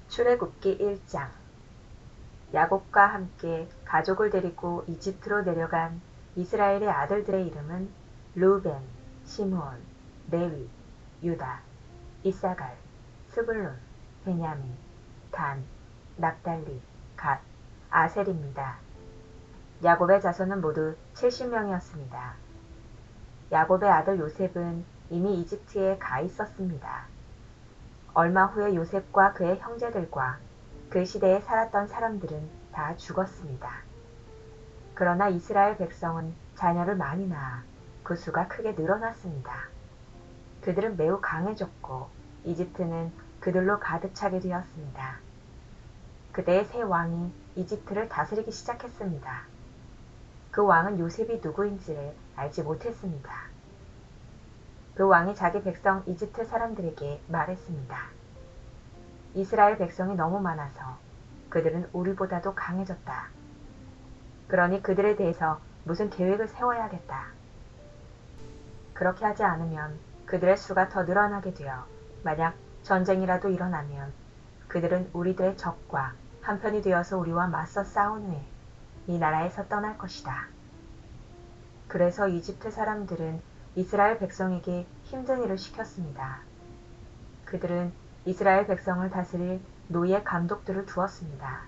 출애굽기 1장. 야곱과 함께 가족을 데리고 이집트로 내려간 이스라엘의 아들들의 이름은 르우벤, 시므온, 레위, 유다, 이사갈, 스불론, 베냐민, 단, 납달리, 갓, 아셀입니다. 야곱의 자손은 모두 70명이었습니다. 야곱의 아들 요셉은 이미 이집트에 가 있었습니다. 얼마 후에 요셉과 그의 형제들과 그 시대에 살았던 사람들은 다 죽었습니다. 그러나 이스라엘 백성은 자녀를 많이 낳아 그 수가 크게 늘어났습니다. 그들은 매우 강해졌고 이집트는 그들로 가득 차게 되었습니다. 그때의 새 왕이 이집트를 다스리기 시작했습니다. 그 왕은 요셉이 누구인지를 알지 못했습니다. 그 왕이 자기 백성 이집트 사람들에게 말했습니다. 이스라엘 백성이 너무 많아서 그들은 우리보다도 강해졌다. 그러니 그들에 대해서 무슨 계획을 세워야겠다. 그렇게 하지 않으면 그들의 수가 더 늘어나게 되어 만약 전쟁이라도 일어나면 그들은 우리들의 적과 한편이 되어서 우리와 맞서 싸운 후에 이 나라에서 떠날 것이다. 그래서 이집트 사람들은 이스라엘 백성에게 힘든 일을 시켰습니다. 그들은 이스라엘 백성을 다스릴 노예 감독들을 두었습니다.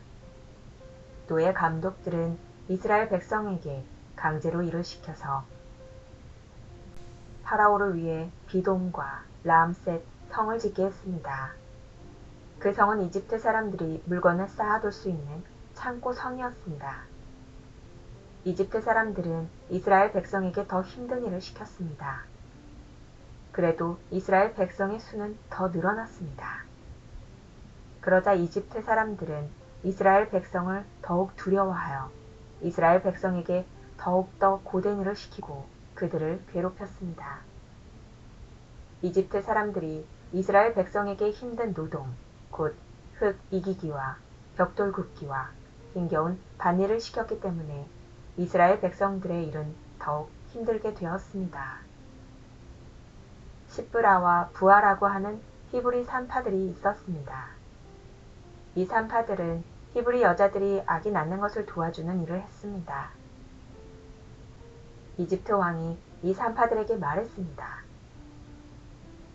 노예 감독들은 이스라엘 백성에게 강제로 일을 시켜서 파라오를 위해 비돔과 라암셋 성을 짓게 했습니다. 그 성은 이집트 사람들이 물건을 쌓아둘 수 있는 창고 성이었습니다. 이집트 사람들은 이스라엘 백성에게 더 힘든 일을 시켰습니다. 그래도 이스라엘 백성의 수는 더 늘어났습니다. 그러자 이집트 사람들은 이스라엘 백성을 더욱 두려워하여 이스라엘 백성에게 더욱더 고된 일을 시키고 그들을 괴롭혔습니다. 이집트 사람들이 이스라엘 백성에게 힘든 노동, 곧 흙 이기기와 벽돌 굽기와 힘겨운 밭일을 시켰기 때문에 이스라엘 백성들의 일은 더욱 힘들게 되었습니다. 시브라와 부하라고 하는 히브리 산파들이 있었습니다. 이 산파들은 히브리 여자들이 아기 낳는 것을 도와주는 일을 했습니다. 이집트 왕이 이 산파들에게 말했습니다.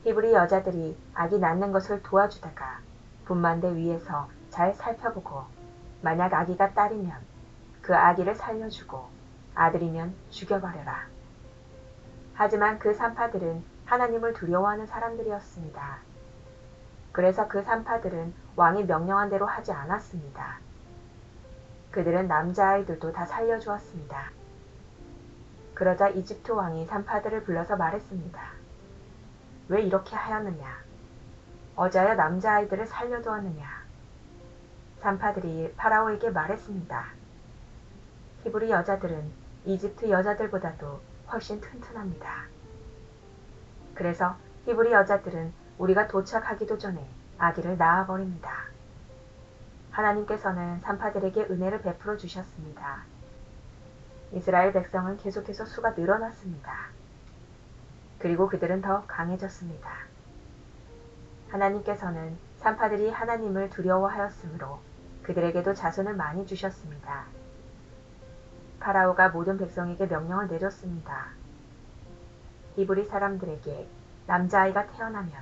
히브리 여자들이 아기 낳는 것을 도와주다가 분만대 위에서 잘 살펴보고 만약 아기가 딸이면 그 아기를 살려주고 아들이면 죽여버려라. 하지만 그 산파들은 하나님을 두려워하는 사람들이었습니다. 그래서 그 산파들은 왕이 명령한 대로 하지 않았습니다. 그들은 남자아이들도 다 살려주었습니다. 그러자 이집트 왕이 산파들을 불러서 말했습니다. 왜 이렇게 하였느냐? 어찌하여 남자아이들을 살려두었느냐? 산파들이 파라오에게 말했습니다. 히브리 여자들은 이집트 여자들보다도 훨씬 튼튼합니다. 그래서 히브리 여자들은 우리가 도착하기도 전에 아기를 낳아버립니다. 하나님께서는 산파들에게 은혜를 베풀어 주셨습니다. 이스라엘 백성은 계속해서 수가 늘어났습니다. 그리고 그들은 더 강해졌습니다. 하나님께서는 산파들이 하나님을 두려워하였으므로 그들에게도 자손을 많이 주셨습니다. 파라오가 모든 백성에게 명령을 내렸습니다. 히브리 사람들에게 남자아이가 태어나면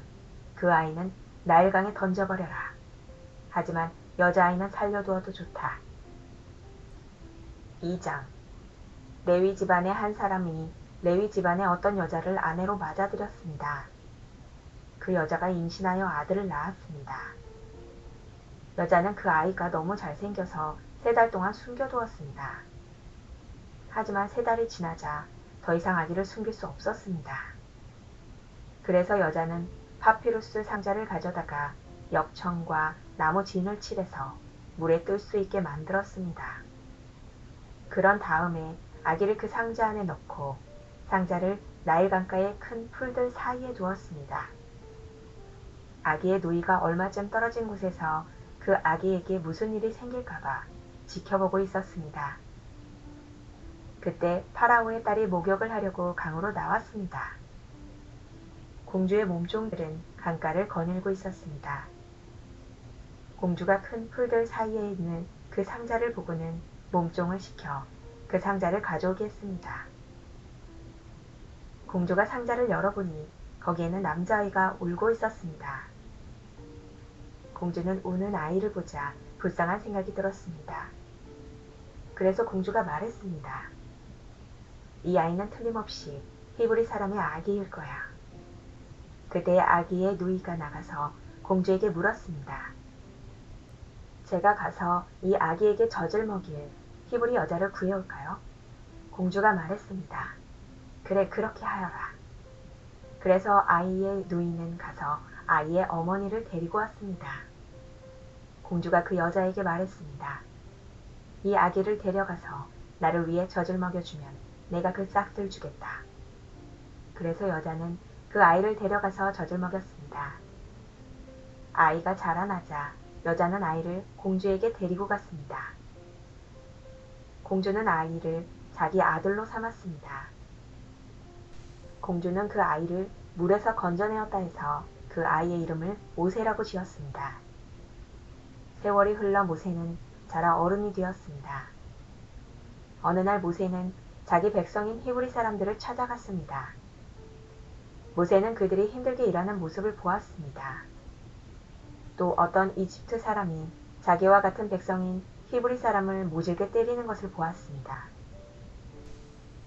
그 아이는 나일강에 던져버려라. 하지만 여자아이는 살려두어도 좋다. 2장. 레위 집안의 한 사람이 레위 집안의 어떤 여자를 아내로 맞아들였습니다. 그 여자가 임신하여 아들을 낳았습니다. 여자는 그 아이가 너무 잘생겨서 3달 동안 숨겨두었습니다. 하지만 3달이 지나자 더 이상 아기를 숨길 수 없었습니다. 그래서 여자는 파피루스 상자를 가져다가 역청과 나무 진을 칠해서 물에 뜰 수 있게 만들었습니다. 그런 다음에 아기를 그 상자 안에 넣고 상자를 나일강가의 큰 풀들 사이에 두었습니다. 아기의 누이가 얼마쯤 떨어진 곳에서 그 아기에게 무슨 일이 생길까봐 지켜보고 있었습니다. 그때 파라오의 딸이 목욕을 하려고 강으로 나왔습니다. 공주의 몸종들은 강가를 거닐고 있었습니다. 공주가 큰 풀들 사이에 있는 그 상자를 보고는 몸종을 시켜 그 상자를 가져오게 했습니다. 공주가 상자를 열어보니 거기에는 남자아이가 울고 있었습니다. 공주는 우는 아이를 보자 불쌍한 생각이 들었습니다. 그래서 공주가 말했습니다. 이 아이는 틀림없이 히브리 사람의 아기일 거야. 그때 아기의 누이가 나가서 공주에게 물었습니다. 제가 가서 이 아기에게 젖을 먹일 히브리 여자를 구해올까요? 공주가 말했습니다. 그래, 그렇게 하여라. 그래서 아이의 누이는 가서 아이의 어머니를 데리고 왔습니다. 공주가 그 여자에게 말했습니다. 이 아기를 데려가서 나를 위해 젖을 먹여주면 내가 그 싹을 주겠다. 그래서 여자는 그 아이를 데려가서 젖을 먹였습니다. 아이가 자라나자 여자는 아이를 공주에게 데리고 갔습니다. 공주는 아이를 자기 아들로 삼았습니다. 공주는 그 아이를 물에서 건져내었다 해서 그 아이의 이름을 모세라고 지었습니다. 세월이 흘러 모세는 자라 어른이 되었습니다. 어느 날 모세는 자기 백성인 히브리 사람들을 찾아갔습니다. 모세는 그들이 힘들게 일하는 모습을 보았습니다. 또 어떤 이집트 사람이 자기와 같은 백성인 히브리 사람을 모질게 때리는 것을 보았습니다.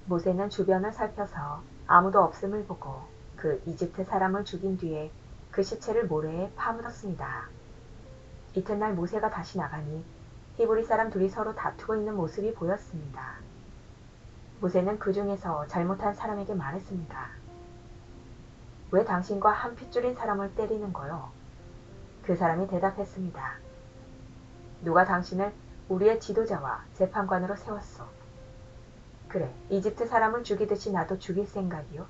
모세는 주변을 살펴서 아무도 없음을 보고 그 이집트 사람을 죽인 뒤에 그 시체를 모래에 파묻었습니다. 이튿날 모세가 다시 나가니 히브리 사람 둘이 서로 다투고 있는 모습이 보였습니다. 모세는 그 중에서 잘못한 사람에게 말했습니다. 왜 당신과 한 핏줄인 사람을 때리는 거요? 그 사람이 대답했습니다. 누가 당신을 우리의 지도자와 재판관으로 세웠소? 그래, 이집트 사람을 죽이듯이 나도 죽일 생각이요?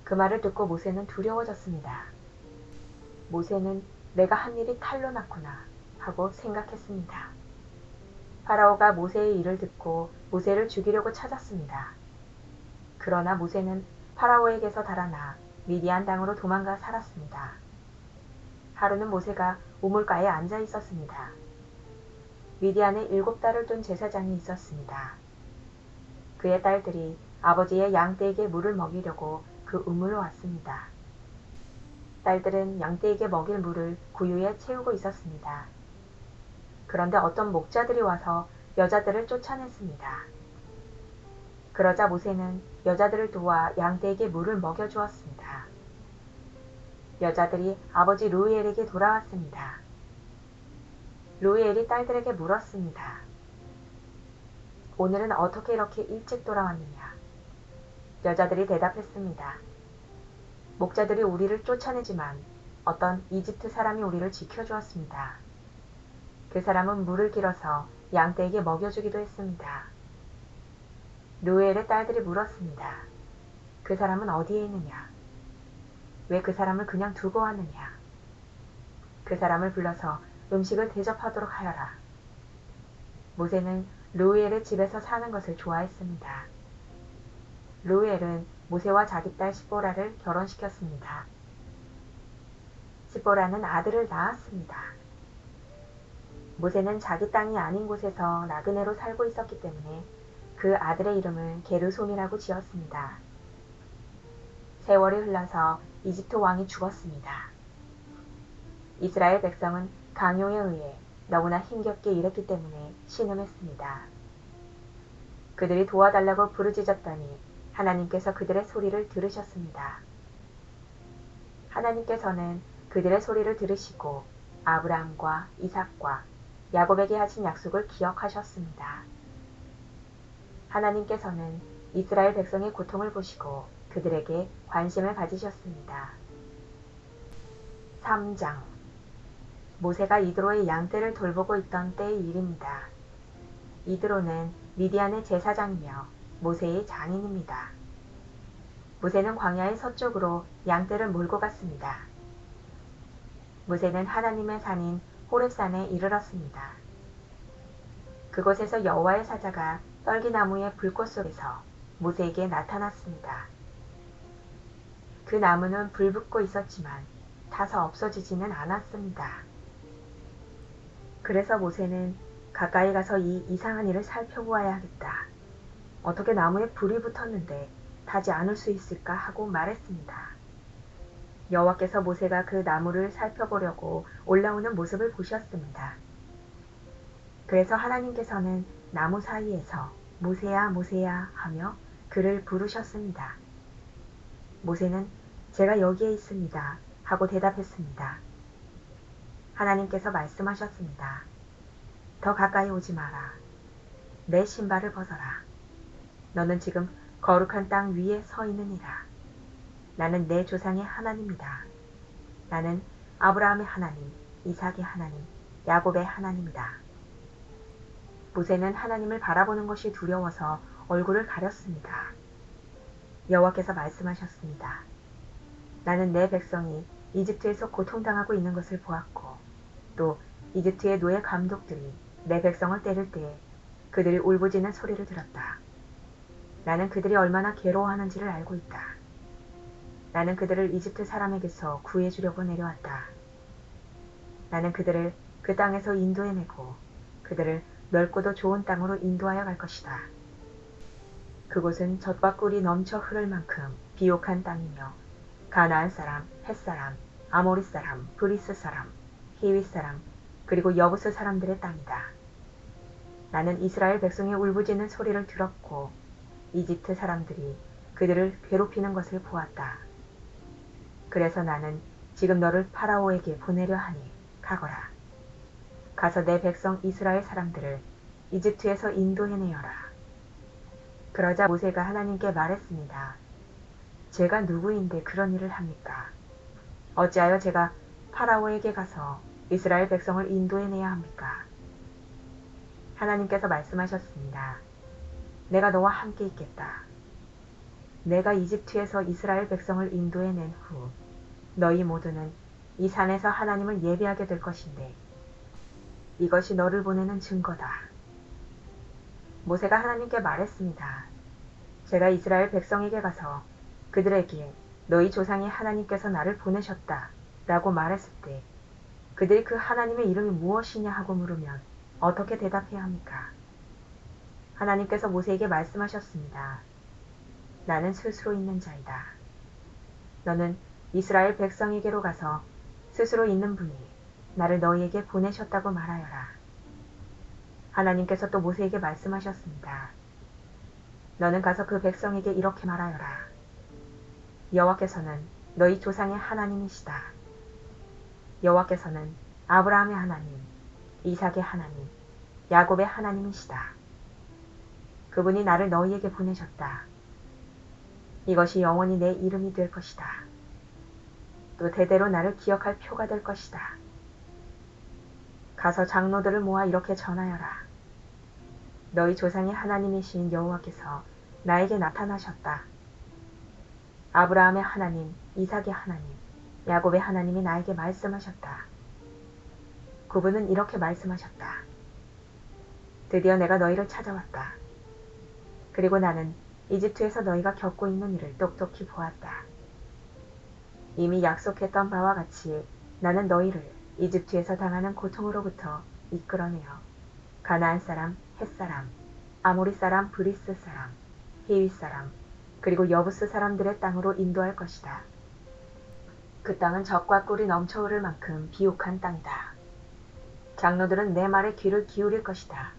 그 말을 듣고 모세는 두려워졌습니다. 모세는 내가 한 일이 탈로 났구나 하고 생각했습니다. 파라오가 모세의 일을 듣고 모세를 죽이려고 찾았습니다. 그러나 모세는 파라오에게서 달아나 미디안 땅으로 도망가 살았습니다. 하루는 모세가 우물가에 앉아 있었습니다. 미디안에 7달을 둔 제사장이 있었습니다. 그의 딸들이 아버지의 양떼에게 물을 먹이려고 그 우물로 왔습니다. 딸들은 양떼에게 먹일 물을 구유에 채우고 있었습니다. 그런데 어떤 목자들이 와서 여자들을 쫓아냈습니다. 그러자 모세는 여자들을 도와 양떼에게 물을 먹여주었습니다. 여자들이 아버지 루이엘에게 돌아왔습니다. 루이엘이 딸들에게 물었습니다. 오늘은 어떻게 이렇게 일찍 돌아왔느냐? 여자들이 대답했습니다. 목자들이 우리를 쫓아내지만 어떤 이집트 사람이 우리를 지켜주었습니다. 그 사람은 물을 길어서 양떼에게 먹여주기도 했습니다. 루엘의 딸들이 물었습니다. 그 사람은 어디에 있느냐? 왜 그 사람을 그냥 두고 왔느냐? 그 사람을 불러서 음식을 대접하도록 하여라. 모세는 루엘의 집에서 사는 것을 좋아했습니다. 루엘은 모세와 자기 딸 시보라를 결혼시켰습니다. 시보라는 아들을 낳았습니다. 모세는 자기 땅이 아닌 곳에서 나그네로 살고 있었기 때문에 그 아들의 이름을 게르솜이라고 지었습니다. 세월이 흘러서 이집트 왕이 죽었습니다. 이스라엘 백성은 강요에 의해 너무나 힘겹게 일했기 때문에 신음했습니다. 그들이 도와달라고 부르짖었더니 하나님께서 그들의 소리를 들으셨습니다. 하나님께서는 그들의 소리를 들으시고 아브라함과 이삭과 야곱에게 하신 약속을 기억하셨습니다. 하나님께서는 이스라엘 백성의 고통을 보시고 그들에게 관심을 가지셨습니다. 3장 모세가 이드로의 양떼를 돌보고 있던 때의 일입니다. 이드로는 미디안의 제사장이며 모세의 장인입니다. 모세는 광야의 서쪽으로 양떼를 몰고 갔습니다. 모세는 하나님의 산인 호렙산에 이르렀습니다. 그곳에서 여호와의 사자가 떨기나무의 불꽃 속에서 모세에게 나타났습니다. 그 나무는 불붙고 있었지만 타서 없어지지는 않았습니다. 그래서 모세는 가까이 가서 이 이상한 일을 살펴보아야 하겠다. 어떻게 나무에 불이 붙었는데 타지 않을 수 있을까 하고 말했습니다. 여호와께서 모세가 그 나무를 살펴보려고 올라오는 모습을 보셨습니다. 그래서 하나님께서는 나무 사이에서 모세야 모세야 하며 그를 부르셨습니다. 모세는 제가 여기에 있습니다 하고 대답했습니다. 하나님께서 말씀하셨습니다. 더 가까이 오지 마라. 내 신발을 벗어라. 너는 지금 거룩한 땅 위에 서 있느니라. 나는 내 조상의 하나님이다. 나는 아브라함의 하나님, 이삭의 하나님, 야곱의 하나님이다. 모세는 하나님을 바라보는 것이 두려워서 얼굴을 가렸습니다. 여호와께서 말씀하셨습니다. 나는 내 백성이 이집트에서 고통당하고 있는 것을 보았고 또 이집트의 노예 감독들이 내 백성을 때릴 때에 그들이 울부짖는 소리를 들었다. 나는 그들이 얼마나 괴로워하는지를 알고 있다. 나는 그들을 이집트 사람에게서 구해주려고 내려왔다. 나는 그들을 그 땅에서 인도해내고 그들을 넓고도 좋은 땅으로 인도하여 갈 것이다. 그곳은 젖과 꿀이 넘쳐 흐를 만큼 비옥한 땅이며 가나안 사람, 헷 사람, 아모리 사람, 브리스 사람, 히윗 사람, 그리고 여부스 사람들의 땅이다. 나는 이스라엘 백성의 울부짖는 소리를 들었고 이집트 사람들이 그들을 괴롭히는 것을 보았다. 그래서 나는 지금 너를 파라오에게 보내려 하니 가거라. 가서 내 백성 이스라엘 사람들을 이집트에서 인도해내어라. 그러자 모세가 하나님께 말했습니다. 제가 누구인데 그런 일을 합니까? 어찌하여 제가 파라오에게 가서 이스라엘 백성을 인도해내야 합니까? 하나님께서 말씀하셨습니다. 내가 너와 함께 있겠다. 내가 이집트에서 이스라엘 백성을 인도해낸 후 너희 모두는 이 산에서 하나님을 예배하게 될 것인데 이것이 너를 보내는 증거다. 모세가 하나님께 말했습니다. 제가 이스라엘 백성에게 가서 그들에게 너희 조상의 하나님께서 나를 보내셨다 라고 말했을 때 그들이 그 하나님의 이름이 무엇이냐 하고 물으면 어떻게 대답해야 합니까? 하나님께서 모세에게 말씀하셨습니다. 나는 스스로 있는 자이다. 너는 이스라엘 백성에게로 가서 스스로 있는 분이 나를 너희에게 보내셨다고 말하여라. 하나님께서 또 모세에게 말씀하셨습니다. 너는 가서 그 백성에게 이렇게 말하여라. 여호와께서는 너희 조상의 하나님이시다. 여호와께서는 아브라함의 하나님, 이삭의 하나님, 야곱의 하나님이시다. 그분이 나를 너희에게 보내셨다. 이것이 영원히 내 이름이 될 것이다. 또 대대로 나를 기억할 표가 될 것이다. 가서 장로들을 모아 이렇게 전하여라. 너희 조상의 하나님이신 여호와께서 나에게 나타나셨다. 아브라함의 하나님, 이삭의 하나님, 야곱의 하나님이 나에게 말씀하셨다. 그분은 이렇게 말씀하셨다. 드디어 내가 너희를 찾아왔다. 그리고 나는 이집트에서 너희가 겪고 있는 일을 똑똑히 보았다. 이미 약속했던 바와 같이 나는 너희를 이집트에서 당하는 고통으로부터 이끌어내어 가나안 사람, 헷 사람, 아모리 사람, 브리스 사람, 히윗 사람, 그리고 여부스 사람들의 땅으로 인도할 것이다. 그 땅은 젖과 꿀이 넘쳐 흐를 만큼 비옥한 땅이다. 장로들은 내 말에 귀를 기울일 것이다.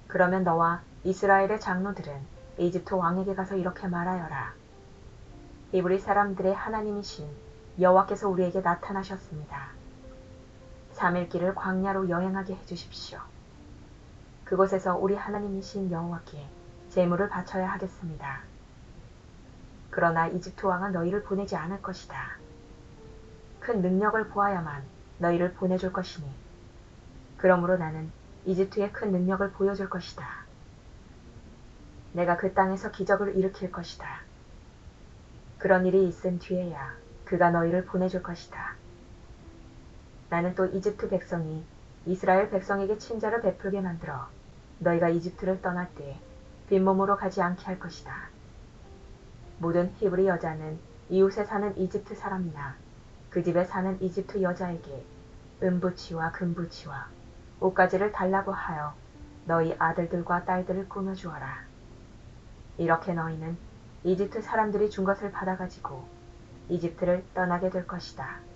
그러면 너와 이스라엘의 장로들은 이집트 왕에게 가서 이렇게 말하여라. 히브리 사람들의 하나님이신 여호와께서 우리에게 나타나셨습니다. 3일 길을 광야로 여행하게 해주십시오. 그곳에서 우리 하나님이신 여호와께 제물을 바쳐야 하겠습니다. 그러나 이집트 왕은 너희를 보내지 않을 것이다. 큰 능력을 보아야만 너희를 보내줄 것이니 그러므로 나는 이집트에 큰 능력을 보여줄 것이다. 내가 그 땅에서 기적을 일으킬 것이다. 그런 일이 있은 뒤에야 그가 너희를 보내줄 것이다. 나는 또 이집트 백성이 이스라엘 백성에게 친절을 베풀게 만들어 너희가 이집트를 떠날 때 빈몸으로 가지 않게 할 것이다. 모든 히브리 여자는 이웃에 사는 이집트 사람이나 그 집에 사는 이집트 여자에게 은부치와 금부치와 옷가지를 달라고 하여 너희 아들들과 딸들을 꾸며주어라. 이렇게 너희는 이집트 사람들이 준 것을 받아가지고 이집트를 떠나게 될 것이다.